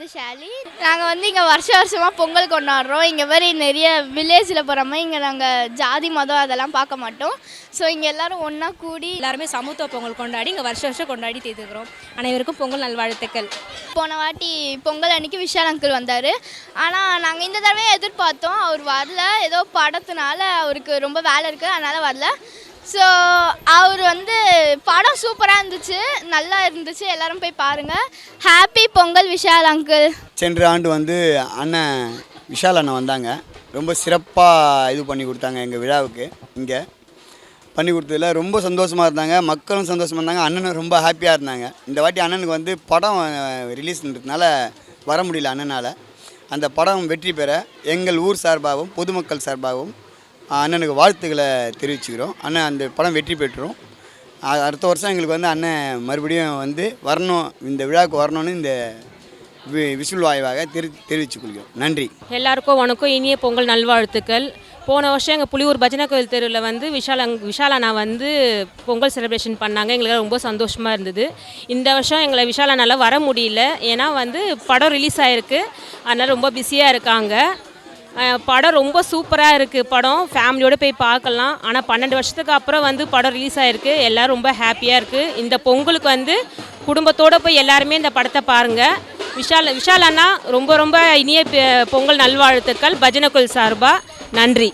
பேர் ஷாலி. நாங்கள் இங்கே வருஷமாக பொங்கல் கொண்டாடுறோம். இங்கே மாதிரி நிறைய வில்லேஜில் போகிற மாதிரி இங்கே நாங்கள் ஜாதி மதம் அதெல்லாம் பார்க்க மாட்டோம். ஸோ இங்கே எல்லோரும் ஒன்றா கூடி எல்லாருமே சமத்துவ பொங்கல் கொண்டாடி இங்கே வருஷம் கொண்டாடி தீர்த்துக்கிறோம். அனைவருக்கும் பொங்கல் நல்வாழ்த்துக்கள். போன வாட்டி பொங்கல் அன்றைக்கி விஷால் அங்கிள் வந்தார். ஆனால் நாங்கள் இந்த தடவை எதிர்பார்த்தோம், அவர் வரல. ஏதோ படத்தினால அவருக்கு ரொம்ப வேலை இருக்குது, அதனால் வரல. ஸோ அவர் படம் சூப்பராக இருந்துச்சு, நல்லா இருந்துச்சு. எல்லோரும் போய் பாருங்கள். Happy Pongal Vishal uncle. சென்ற ஆண்டு அண்ணன் விஷால் அண்ணன் வந்தாங்க. ரொம்ப சிறப்பாக இது பண்ணி கொடுத்தாங்க. எங்கள் விழாவுக்கு இங்கே பண்ணி கொடுத்ததில் ரொம்ப சந்தோஷமாக இருந்தாங்க. மக்களும் சந்தோஷமாக இருந்தாங்க. அண்ணனும் ரொம்ப ஹாப்பியாக இருந்தாங்க. இந்த வாட்டி அண்ணனுக்கு படம் ரிலீஸ்ன்றதுனால வர முடியல அண்ணனால். அந்த படம் வெற்றி பெற எங்கள் ஊர் சார்பாகவும் பொதுமக்கள் சார்பாகவும் அண்ணனுக்கு வாழ்த்துக்களை தெரிவிச்சுக்கிறோம். அண்ணன் அந்த படம் வெற்றி பெற்றுரும். அடுத்த வருஷம் எங்களுக்கு அண்ணன் மறுபடியும் வரணும், இந்த விழாவுக்கு வரணும்னு இந்த விசுல் வாய்வாக தெரிவித்துக் கொள்கிறோம். நன்றி. எல்லாருக்கும் வணக்கம், இனிய பொங்கல் நல்வாழ்த்துக்கள். போன வருஷம் எங்கள் புலியூர் பஜனை கோயில் தெருவில் விஷால் அண்ணா பொங்கல் செலிப்ரேஷன் பண்ணாங்க. எங்களுக்கு ரொம்ப சந்தோஷமாக இருந்தது. இந்த வருஷம் எங்களை விஷால் அண்ணால வர முடியல. ஏன்னா படம் ரிலீஸ் ஆகிருக்கு, அதனால் ரொம்ப பிஸியாக இருக்காங்க. படம் ரொம்ப சூப்பராக இருக்குது. படம் ஃபேமிலியோடு போய் பார்க்கலாம். ஆனால் 12 வருஷத்துக்கு அப்புறம் படம் ரிலீஸ் ஆகிருக்கு. எல்லோரும் ரொம்ப ஹாப்பியாக இருக்குது. இந்த பொங்கலுக்கு குடும்பத்தோடு போய் எல்லாருமே இந்த படத்தை பாருங்கள். விஷால் அண்ணா ரொம்ப ரொம்ப இனிய பொங்கல் நல்வாழ்த்துக்கள் பஜனை கோயில் சார்பாக. நன்றி.